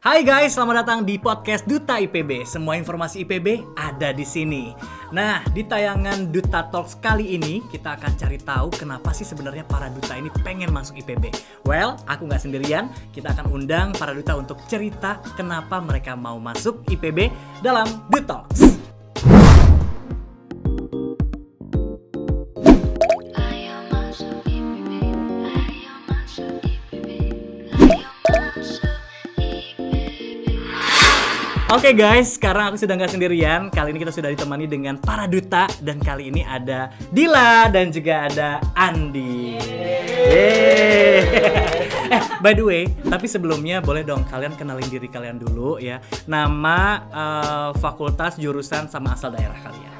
Hai guys, selamat datang di podcast Duta IPB. Semua informasi IPB ada di sini. Nah, di tayangan Duta Talks kali ini kita akan cari tahu kenapa sih sebenarnya para duta ini pengen masuk IPB. Well, aku nggak sendirian. Kita akan undang para duta untuk cerita kenapa mereka mau masuk IPB dalam Duta Talks. Oke guys, sekarang aku sudah nggak sendirian. Kali ini kita sudah ditemani dengan para duta. Dan kali ini ada Dila dan juga ada Andi. By the way, tapi sebelumnya boleh dong kalian kenalin diri kalian dulu ya. Nama, fakultas, jurusan, sama asal daerah kalian.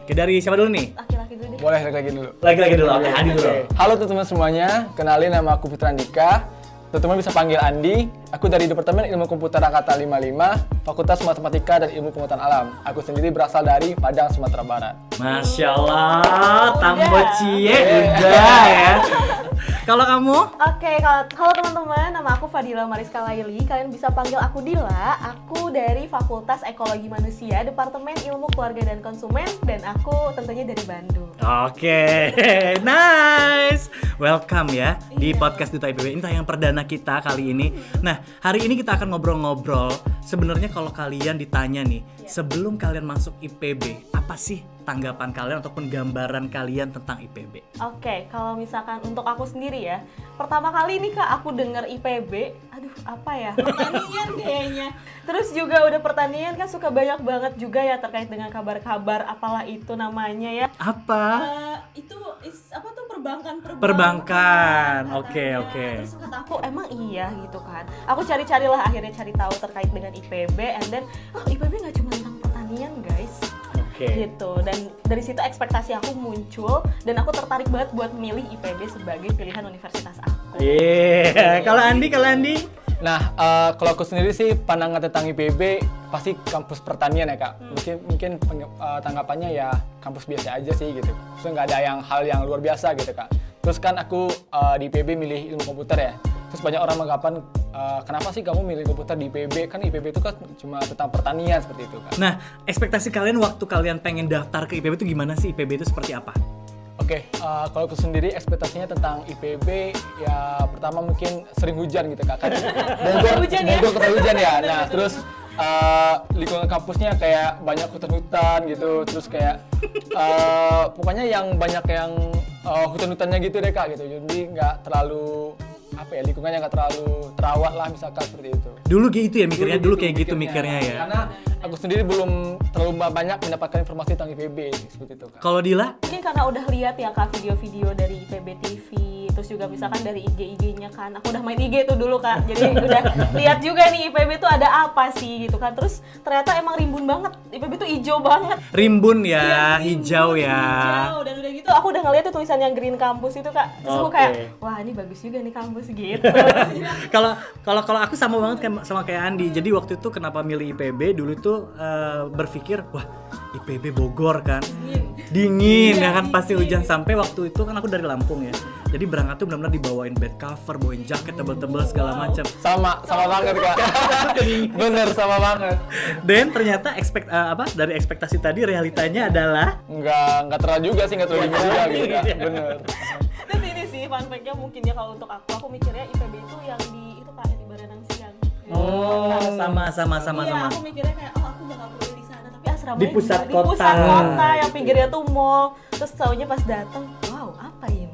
Oke, dari siapa dulu nih? Laki-laki dulu deh. Boleh laki-laki dulu. Laki-laki dulu, oke, Andi dulu. Halo teman-teman semuanya, kenalin nama aku Putra Andika. Teman-teman bisa panggil Andi. Aku dari Departemen Ilmu Komputer Angkatan 55, Fakultas Matematika dan Ilmu Pengetahuan Alam. Aku sendiri berasal dari Padang, Sumatera Barat. Masya Allah, Tambo Cie udah ya. Kalau kamu? Oke, halo teman-teman, nama aku Fadila Mariska Laili. Kalian bisa panggil aku Dila. Aku dari Fakultas Ekologi Manusia, Departemen Ilmu Keluarga dan Konsumen, dan aku tentunya dari Bandung. Oke, nice. Welcome ya di podcast Duta IPB. Ini tayang perdana kita kali ini. Nah, hari ini kita akan ngobrol-ngobrol. Sebenarnya kalau kalian ditanya nih, sebelum kalian masuk IPB, apa sih tanggapan kalian ataupun gambaran kalian tentang IPB? Oke, kalau misalkan untuk aku sendiri ya, pertama kali nih Kak aku denger IPB, aduh apa ya, pertanian kayaknya. Terus juga udah pertanian kan suka banyak banget juga ya terkait dengan kabar-kabar apalah itu namanya ya. Apa? Apa tuh Perbankan. Oke. Terus kata aku emang iya gitu kan. Aku cari-carilah akhirnya cari tahu terkait dengan IPB, and then IPB nggak cuma tentang pertanian guys. Gitu, dan dari situ ekspektasi aku muncul dan aku tertarik banget buat milih IPB sebagai pilihan universitas aku. Kalau Andi? Nah, kalau aku sendiri sih pandangan tentang IPB pasti kampus pertanian ya Kak. Mungkin tanggapannya ya kampus biasa aja sih gitu. Terus nggak ada hal yang luar biasa gitu Kak. Terus kan aku di IPB milih ilmu komputer ya. Terus banyak orang menganggapan kenapa sih kamu milih komputer di IPB? Kan IPB itu kan cuma tentang pertanian seperti itu Kak. Nah, ekspektasi kalian waktu kalian pengen daftar ke IPB itu gimana sih? IPB itu seperti apa? Oke, kalau aku sendiri ekspektasinya tentang IPB ya pertama mungkin sering hujan gitu Kak. Bogor kota hujan ya. Nah, terus lingkungan kampusnya kayak banyak hutan-hutan gitu, terus kayak pokoknya yang banyak yang hutan-hutannya gitu deh Kak gitu. Jadi nggak terlalu lingkungannya nggak terlalu terawat lah misalkan seperti itu. Dulu gitu ya mikirnya, dulu kayak gitu mikirnya ya. Karena aku sendiri belum terlalu banyak mendapatkan informasi tentang IPB seperti itu Kak. Kalau Dila? Mungkin karena udah lihat ya Kak video-video dari IPB TV, terus juga misalkan dari IG-nya kan. Aku udah main IG tuh dulu Kak. Jadi udah lihat juga nih IPB tuh ada apa sih gitu kan. Terus ternyata emang rimbun banget. IPB tuh hijau banget. Rimbun ya, hijau ya. Hijau, dan udah gitu aku udah ngeliat tuh tulisan yang Green Campus itu Kak. Terus aku kayak, wah ini bagus juga nih kampus gitu. Kalau aku sama banget sama kayak Andi. Jadi waktu itu kenapa milih IPB dulu tuh berpikir wah IPB Bogor kan dingin ya kan pasti hujan. Sampai waktu itu kan aku dari Lampung ya. Jadi berangkat tuh benar-benar dibawain bed cover, bawain jaket tebel-tebel segala macam. Sama banget Kak. Bener sama banget. Dan ternyata dari ekspektasi tadi realitanya adalah Nggak terlalu juga sih, nggak terlalu dingin juga gitu Kak. Bener. Terus ini sih fun fact-nya mungkin ya kalau untuk aku mikirnya IPB itu yang di itu Kak, yang di Baranang Siang. sama. Iya, aku mikirnya kayak aku bakal kuliah di sana, tapi asramanya Di pusat di pusat kota. kota yang pinggirnya tuh mall. Terus taunya pas datang, wow apa ini?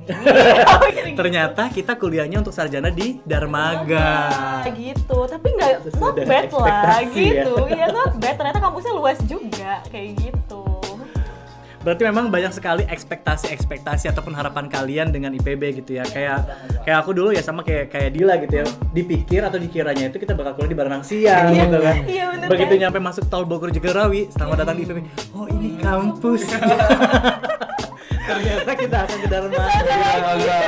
ternyata kita kuliahnya untuk sarjana di Darmaga. Gitu, tapi nggak Sesuai not dengan bad lah ekspektasi gitu. Iya not bad, ternyata kampusnya luas juga kayak gitu. Berarti memang banyak sekali ekspektasi ataupun harapan kalian dengan IPB gitu ya. Kayak aku dulu ya sama kayak Dila gitu ya. Dipikir atau dikiranya itu kita bakal kuliah di Baranang Siang gitu kan. Iya, bener, begitu kan? nyampe masuk tol Bogor Jegarawi, selamat datang di IPB. Oh, ini kampus. Ternyata kita akan ke Darmaga.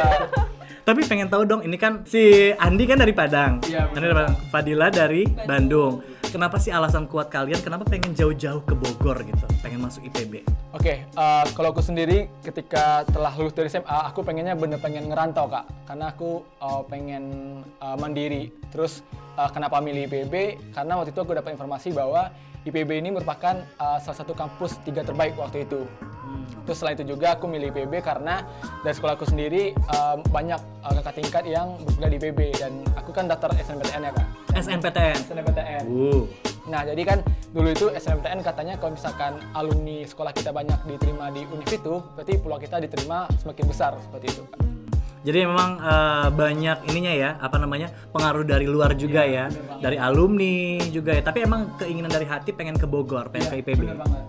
Tapi pengen tahu dong, ini kan si Andi kan dari Padang. Iya, Andi dari Padang. Fadila dari Bandung. kenapa sih alasan kuat kalian kenapa pengen jauh-jauh ke Bogor gitu, pengen masuk IPB? Oke, kalau aku sendiri ketika telah lulus dari SMA, aku pengen ngerantau Kak, karena aku pengen mandiri. Terus kenapa milih IPB? Karena waktu itu aku dapat informasi bahwa IPB ini merupakan salah satu kampus 3 terbaik waktu itu. Terus selain itu juga aku milih IPB karena dari sekolah aku sendiri banyak kakak tingkat yang berkuliah di IPB dan aku kan daftar SNMPTN ya Kak. SNMPTN. Nah jadi kan dulu itu SNMPTN katanya kalau misalkan alumni sekolah kita banyak diterima di univ itu, berarti peluang kita diterima semakin besar seperti itu Kak. Jadi memang banyak ininya ya, pengaruh dari luar juga ya, dari alumni juga ya. Tapi emang keinginan dari hati pengen ke Bogor, pengen ke IPB. Bener banget.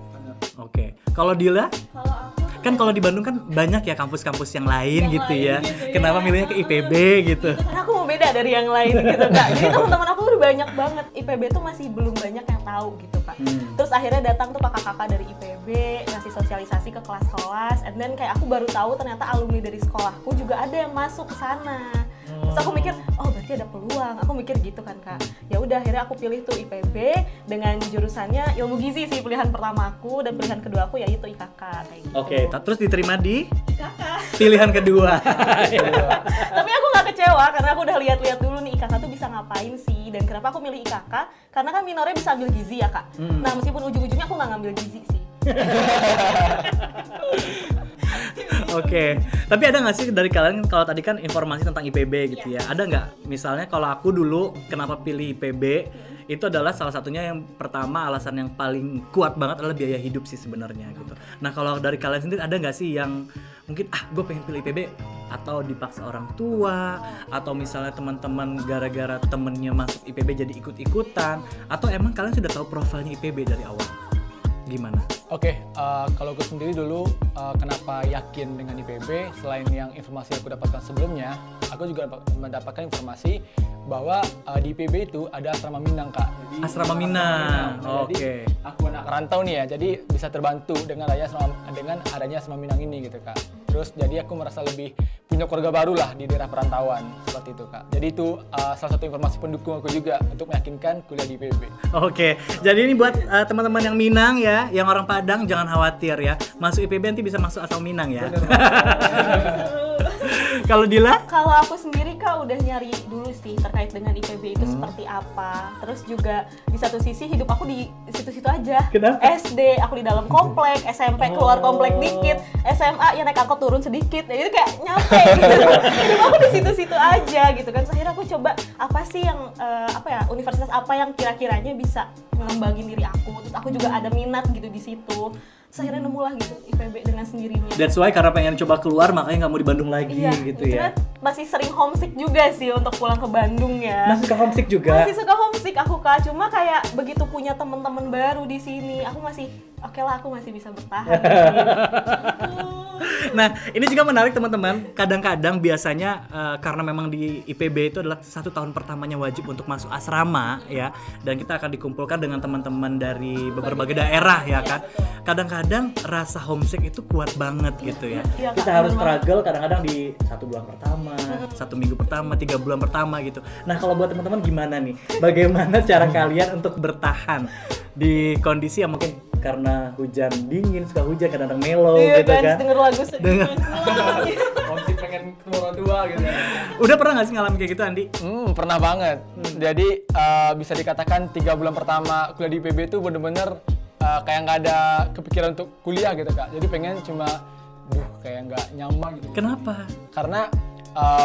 Oke. Kalau Dila? Kalau aku Kan kalau di Bandung kan banyak ya kampus-kampus yang lain Yang gitu lain ya. gitu ya. Kenapa milihnya ke IPB gitu? karena aku mau beda dari yang lain gitu Kak. Jadi teman-teman aku udah banyak banget. IPB tuh masih belum banyak yang tahu gitu Kak. Terus akhirnya datang tuh kakak-kakak dari IPB ngasih sosialisasi ke kelas-kelas, and then kayak aku baru tahu ternyata alumni dari sekolahku juga ada yang masuk ke sana. Terus aku mikir, oh berarti ada peluang. Aku mikir gitu kan Kak. Ya udah akhirnya aku pilih tuh IPB dengan jurusannya ilmu gizi sih pilihan pertama aku, dan pilihan kedua aku yaitu IKK kayak gitu. Oke, terus diterima di IKK. pilihan kedua. Tapi aku nggak kecewa karena aku udah lihat-lihat dulu nih IKK tuh bisa ngapain sih, dan kenapa aku milih IKK? Karena kan minornya bisa ambil gizi ya Kak. Nah meskipun ujung-ujungnya aku nggak ngambil gizi sih. Oke, tapi ada nggak sih dari kalian, kalau tadi kan informasi tentang IPB gitu ya, ada nggak misalnya kalau aku dulu kenapa pilih IPB, itu adalah salah satunya yang pertama alasan yang paling kuat banget adalah biaya hidup sih sebenarnya gitu. Nah kalau dari kalian sendiri ada nggak sih yang mungkin gue pengen pilih IPB atau dipaksa orang tua, atau misalnya teman-teman gara-gara temennya masuk IPB jadi ikut-ikutan, atau emang kalian sudah tahu profilnya IPB dari awal? Gimana? Oke, kalau aku sendiri dulu kenapa yakin dengan IPB, selain yang informasi yang aku dapatkan sebelumnya, aku juga mendapatkan informasi bahwa di IPB itu ada asrama Minang Kak. Asrama Minang. Jadi aku anak rantau nih ya, jadi bisa terbantu dengan adanya asrama Minang ini gitu Kak. Terus jadi aku merasa lebih punya keluarga baru lah di daerah perantauan seperti itu Kak. Jadi itu salah satu informasi pendukung aku juga untuk meyakinkan kuliah di IPB. Oke, jadi ini buat teman-teman yang Minang ya, yang orang Padang jangan khawatir ya, masuk IPB nanti bisa masuk asal Minang ya. Kalau Dila? Kalau aku sendiri Kak udah nyari dulu sih terkait dengan IPB itu seperti apa. Terus juga di satu sisi hidup aku di situ-situ aja. Kenapa? SD aku di dalam komplek, SMP keluar komplek dikit, SMA ya naik angkot turun sedikit. Jadi kayak nyampe gitu. Hidup aku di situ-situ aja gitu kan. Terus akhirnya aku coba apa sih yang universitas apa yang kira-kiranya bisa ngembangin diri aku. Terus aku juga ada minat gitu di situ. Terus akhirnya nemu lah gitu IPB dengan sendirinya. That's why karena pengen coba keluar makanya nggak mau di Bandung lagi gitu ya. Masih sering homesick juga sih untuk pulang ke Bandung ya. Masih suka homesick juga? Masih suka homesick aku Kak, cuma kayak begitu punya teman-teman baru di sini, aku masih oke lah, aku masih bisa bertahan. Nah, ini juga menarik teman-teman. Kadang-kadang biasanya karena memang di IPB itu adalah 1 tahun pertamanya wajib untuk masuk asrama ya, dan kita akan dikumpulkan dengan teman-teman dari berbagai daerah ya kan. Kadang-kadang rasa homesick itu kuat banget gitu ya. Iya, Kita Kak, harus bener struggle kadang-kadang di 1 bulan pertama, 1 minggu pertama, 3 bulan pertama gitu. Nah, kalau buat teman-teman gimana nih? Bagaimana cara kalian untuk bertahan di kondisi yang mungkin karena hujan dingin, suka hujan, kadang-kadang mellow gitu kan. Denger lagu sedih. Homesick pengen ketemu orang tua gitu. Udah pernah nggak sih ngalamin kayak gitu, Andi? Pernah banget. Jadi bisa dikatakan 3 bulan pertama kuliah di IPB itu bener-bener kayak nggak ada kepikiran untuk kuliah gitu Kak. Jadi pengen cuma, kayak nggak nyaman gitu. Kenapa? Karena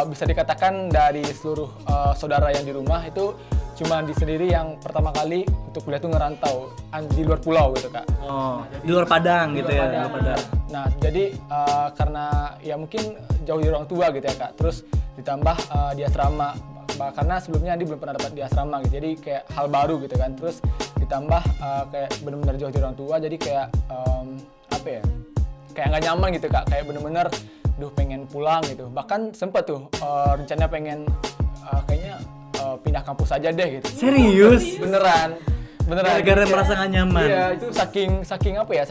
bisa dikatakan dari seluruh saudara yang di rumah itu cuma di sendiri yang pertama kali untuk kuliah tuh ngerantau di luar pulau gitu Kak. Oh, di luar Padang gitu ya, di luar Padang. Nah, jadi karena ya mungkin jauh dari orang tua gitu ya Kak. Terus ditambah di asrama, karena sebelumnya Andi belum pernah dapat di asrama gitu. Jadi kayak hal baru gitu kan. Terus ditambah kayak benar-benar jauh dari orang tua, jadi kayak apa ya? Kayak nggak nyaman gitu Kak. Kayak benar-benar pengen pulang gitu. Bahkan sempet tuh rencananya pengen kayaknya pindah kampus aja deh gitu. Serius? Beneran. Gara-gara merasa nggak nyaman. Iya, itu saking apa ya?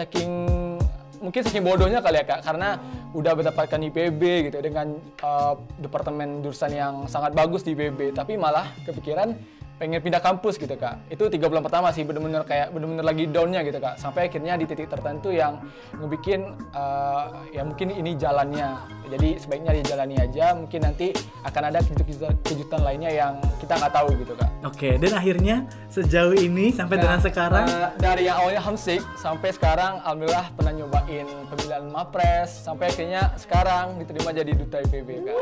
Mungkin saking bodohnya kali ya Kak, karena udah mendapatkan IPB gitu dengan departemen jurusan yang sangat bagus di IPB, tapi malah kepikiran pengen pindah kampus gitu kak. Itu 3 bulan pertama sih bener-bener lagi downnya gitu kak. Sampai akhirnya di titik tertentu yang ngebikin ya mungkin ini jalannya. Jadi sebaiknya dijalani aja. Mungkin nanti akan ada kejutan lainnya yang kita nggak tahu gitu kak. Oke, dan akhirnya sejauh ini sampai dengan sekarang dari yang awalnya homesick sampai sekarang alhamdulillah pernah nyobain pemilihan Mapres sampai akhirnya sekarang diterima jadi duta IPB kak.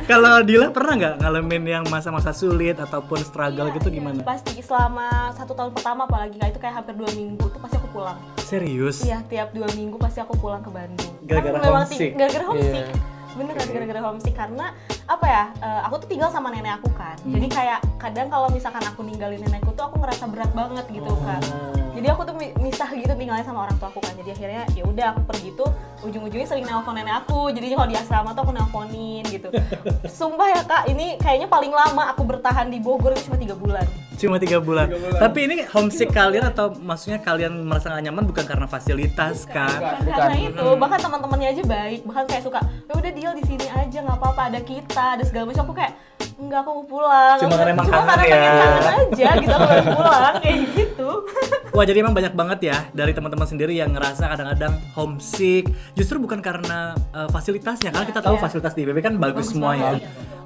kalau Dila pernah nggak ngalamin yang masa-masa sulit ataupun struggle gitu gimana? Pasti selama 1 tahun pertama apalagi kak, itu kayak hampir 2 minggu tuh pasti aku pulang. Serius? Iya, tiap 2 minggu pasti aku pulang ke Bandung. Gara-gara Kan memang homesick? Gara-gara homesick. Iya. Beneran gara-gara homesick karena apa ya? Aku tuh tinggal sama nenek aku kan. Jadi kayak kadang kalau misalkan aku ninggalin nenekku tuh aku ngerasa berat banget gitu kan. Jadi aku tuh misah gitu tinggalnya sama orang tua aku kan. Jadi akhirnya ya udah aku pergi tuh ujung-ujungnya sering nelpon nenek aku. Jadi kalau di asrama tuh aku nelponin gitu. Sumpah ya kak, ini kayaknya paling lama aku bertahan di Bogor itu cuma 3 bulan. Cuma 3 bulan. Tapi ini homesick kalian atau maksudnya kalian merasa gak nyaman bukan karena fasilitas kan? Karena itu bahkan teman-temannya aja baik, bahkan kayak suka ya udah deal di sini aja nggak apa-apa, ada kita, ada segala macam. Aku kayak enggak, aku mau pulang. Cuma karena emang Cuma kangen karena ya. pengen kangen aja gitu, aku baru pulang kayak gitu. Wah, jadi emang banyak banget ya dari teman-teman sendiri yang ngerasa kadang-kadang homesick. Justru bukan karena fasilitasnya, karena kita tahu fasilitas di IPB kan bagus semua ya.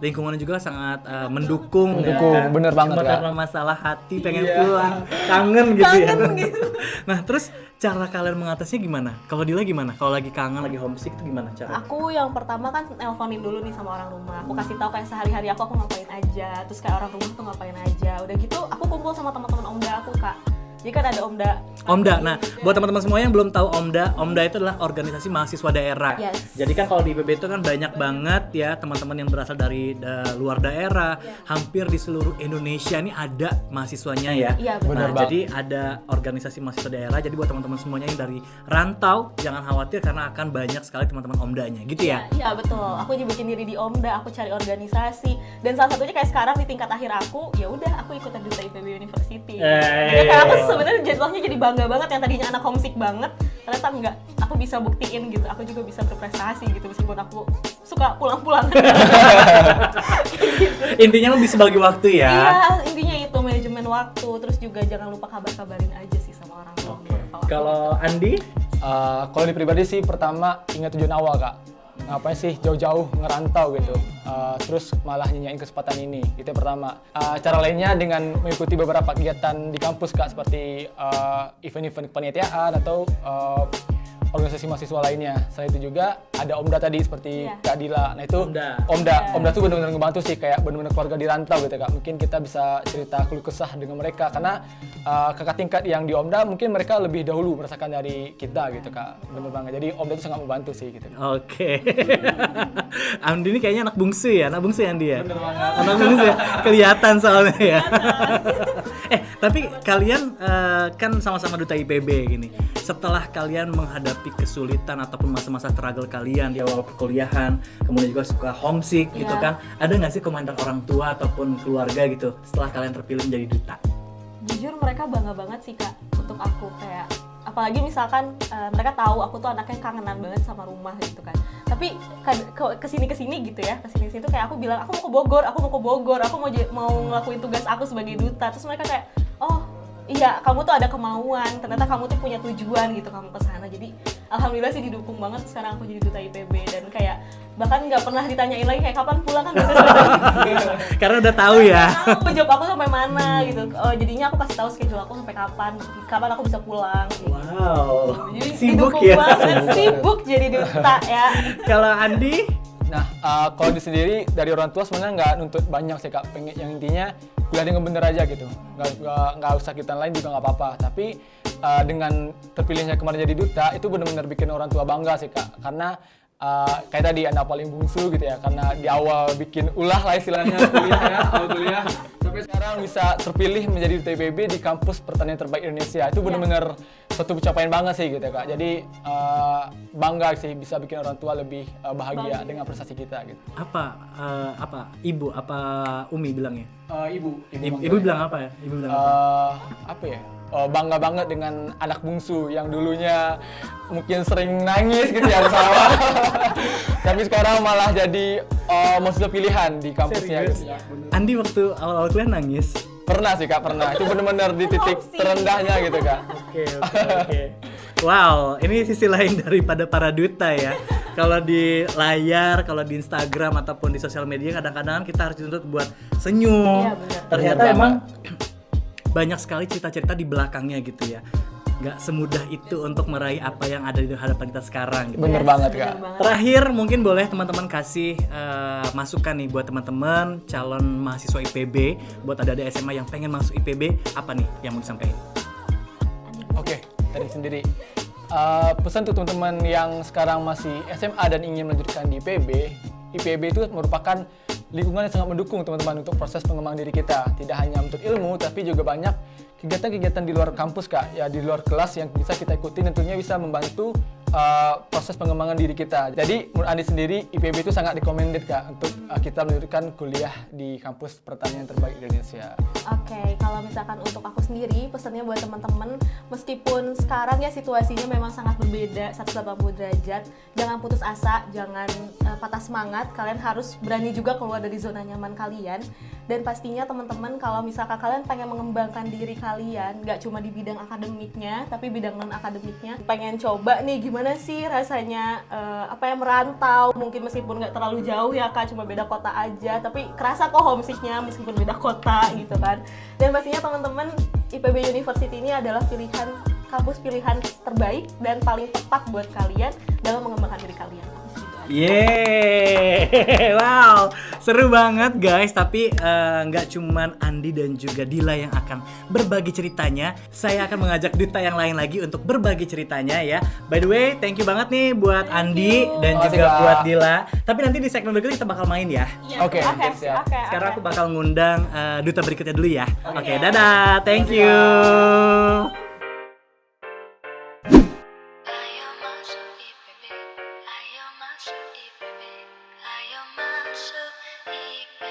Lingkungannya juga sangat mendukung. Mendukung, bener banget, Cuma Kak. karena masalah hati pengen pulang, kangen gitu ya. Kangen gitu. Nah, terus cara kalian mengatasinya gimana? Kalau Dila gimana? Kalau lagi kangen, lagi homesick itu gimana cara? Aku yang pertama kan nelponin dulu nih sama orang rumah. Aku kasih tahu kayak sehari-hari aku ngapain aja, terus kayak orang rumah tuh ngapain aja. Udah gitu aku kumpul sama teman-teman Omda aku kak. Jadi kan ada Omda. Omda. Nah, buat teman-teman semua yang belum tahu Omda, Omda itu adalah organisasi mahasiswa daerah. Yes. Jadi kan kalau di IPB itu kan banyak banget ya teman-teman yang berasal dari luar daerah. Hampir di seluruh Indonesia ini ada mahasiswanya ya. Iya, betul. Nah, Benar, jadi ada organisasi mahasiswa daerah. Jadi buat teman-teman semuanya yang dari rantau, jangan khawatir karena akan banyak sekali teman-teman Omdanya, gitu ya. Iya betul. Aku juga bikin diri di Omda, aku cari organisasi. Dan salah satunya kayak sekarang di tingkat akhir aku, ya udah aku ikutan Duta IPB University. Jadi kayak aku sebenarnya jadwalnya jadi bangga banget, yang tadinya anak homesick banget, ternyata enggak. Aku bisa buktiin gitu, aku juga bisa berprestasi gitu meskipun aku suka pulang-pulang. Intinya lebih bagi waktu ya. Iya, intinya itu manajemen waktu. Terus juga jangan lupa kabar-kabarin aja sih sama orang tua. Kalau Andi? Kalau di pribadi sih pertama ingat tujuan awal kak. Ngapain sih jauh-jauh ngerantau gitu, terus malah nyanyain kesempatan ini, itu yang pertama. Cara lainnya dengan mengikuti beberapa kegiatan di kampus kak, seperti event-event kepanitiaan atau organisasi mahasiswa lainnya. Selain itu juga ada Omda tadi seperti Kak Dila. Nah itu Omda tuh benar-benar ngebantu sih, kayak benar-benar keluarga di rantau gitu kak. Mungkin kita bisa cerita keluh kesah dengan mereka karena kakak tingkat yang di Omda mungkin mereka lebih dahulu merasakan dari kita gitu kak. Bener banget. Jadi Omda itu sangat membantu sih gitu. Oke. Andi ini kayaknya anak bungsu ya Andi ya? Bener banget. Anak bungsu ya? Kelihatan soalnya ya. Tapi kalian kan sama-sama Duta IPB gini. Setelah kalian menghadapi kesulitan ataupun masa-masa struggle kalian di awal perkuliahan, kemudian juga suka homesick gitu kan, ada nggak sih komentar orang tua ataupun keluarga gitu setelah kalian terpilih menjadi duta? Jujur mereka bangga banget sih kak untuk aku, kayak apalagi misalkan mereka tahu aku tuh anaknya kangenan banget sama rumah gitu kan. Tapi kesini gitu ya, kesini tuh kayak aku bilang aku mau ke Bogor, aku mau ngelakuin tugas aku sebagai duta. Terus mereka kayak, oh iya kamu tuh ada kemauan, ternyata kamu tuh punya tujuan gitu kamu kesana. Jadi alhamdulillah sih didukung banget sekarang aku jadi duta IPB, dan kayak bahkan nggak pernah ditanyain lagi kayak kapan pulang kan biasanya. Karena udah tahu ya. Tahu job aku sampai mana gitu. Jadinya aku kasih tahu schedule aku sampai kapan aku bisa pulang. Wow. Jadi Sibuk didukung ya. banget, sibuk jadi duta ya. Kalau Andi? Nah, kalau di sendiri dari orang tua sebenarnya nggak nuntut banyak sih kak. Pengen yang intinya kuliah dengan bener aja gitu. Nggak usah kita lain juga nggak apa-apa. Tapi dengan terpilihnya kemarin jadi duta itu benar-benar bikin orang tua bangga sih kak. Karena kayak tadi anak paling bungsu gitu ya. Karena di awal bikin ulah lah istilahnya kuliah. Sampai sekarang bisa terpilih menjadi duta IPB di kampus pertanian terbaik Indonesia. Itu benar-benar suatu pencapaian banget sih gitu kak. Jadi bangga sih bisa bikin orang tua lebih bahagia dengan prestasi kita gitu. Apa ibu apa Umi bilangnya? Ibu bilang apa ya? Ibu bilang apa? apa ya? Bangga banget dengan anak bungsu yang dulunya mungkin sering nangis gitu ya sama. Tapi sekarang malah jadi mahasiswa pilihan di kampusnya Serius? gitu. Andi waktu awal-awal kuliah nangis. Pernah sih Kak, pernah. Itu benar-benar di titik terendahnya gitu Kak. Oke. Wow, ini sisi lain daripada para duta ya. Kalau di layar, kalau di Instagram ataupun di sosial media kadang-kadang kita harus dituntut buat senyum. Iya, benar. Ternyata Benar emang banyak sekali cerita-cerita di belakangnya gitu ya. Nggak semudah itu untuk meraih apa yang ada di hadapan kita sekarang. Gitu. Bener Yes, banget bener Kak. banget. Terakhir mungkin boleh teman-teman kasih masukan nih buat teman-teman calon mahasiswa IPB, buat adik-adik SMA yang pengen masuk IPB, apa nih yang mau disampaikan? Oke, dari sendiri. Pesan untuk teman-teman yang sekarang masih SMA dan ingin melanjutkan di IPB, IPB itu merupakan lingkungan yang sangat mendukung teman-teman untuk proses pengembangan diri kita. Tidak hanya untuk ilmu, tapi juga banyak kegiatan-kegiatan di luar kampus Kak, ya di luar kelas yang bisa kita ikuti, tentunya bisa membantu proses pengembangan diri kita. Jadi menurut Andi sendiri, IPB itu sangat recommended Kak untuk kita melanjutkan kuliah di kampus pertanian terbaik di Indonesia. Oke, kalau misalkan untuk aku sendiri, pesannya buat teman-teman, meskipun sekarang ya situasinya memang sangat berbeda 180 derajat, jangan putus asa, jangan patah semangat, kalian harus berani juga keluar dari zona nyaman kalian. Dan pastinya teman-teman, kalau misalkan kalian pengen mengembangkan diri kalian, nggak cuma di bidang akademiknya, tapi bidang non-akademiknya, pengen coba nih gimana sih rasanya merantau, mungkin meskipun nggak terlalu jauh ya Kak, cuma beda kota aja, tapi kerasa kok homesicknya meskipun beda kota gitu kan. Dan pastinya teman-teman, IPB University ini adalah kampus pilihan terbaik dan paling tepat buat kalian dalam mengembangkan diri kalian. Yeay, wow, seru banget guys. Tapi nggak cuman Andi dan juga Dila yang akan berbagi ceritanya. Saya akan mengajak duta yang lain lagi untuk berbagi ceritanya ya. By the way, thank you banget nih buat Andi dan Makasih, juga Kak. buat Dila. Tapi nanti di segmen berikutnya kita bakal main ya. Oke, siap. Sekarang aku bakal ngundang duta berikutnya dulu ya. Oke, dadah, thank you. Ayo masuk IPB, ayo masuk IPB, ayo masuk IPB.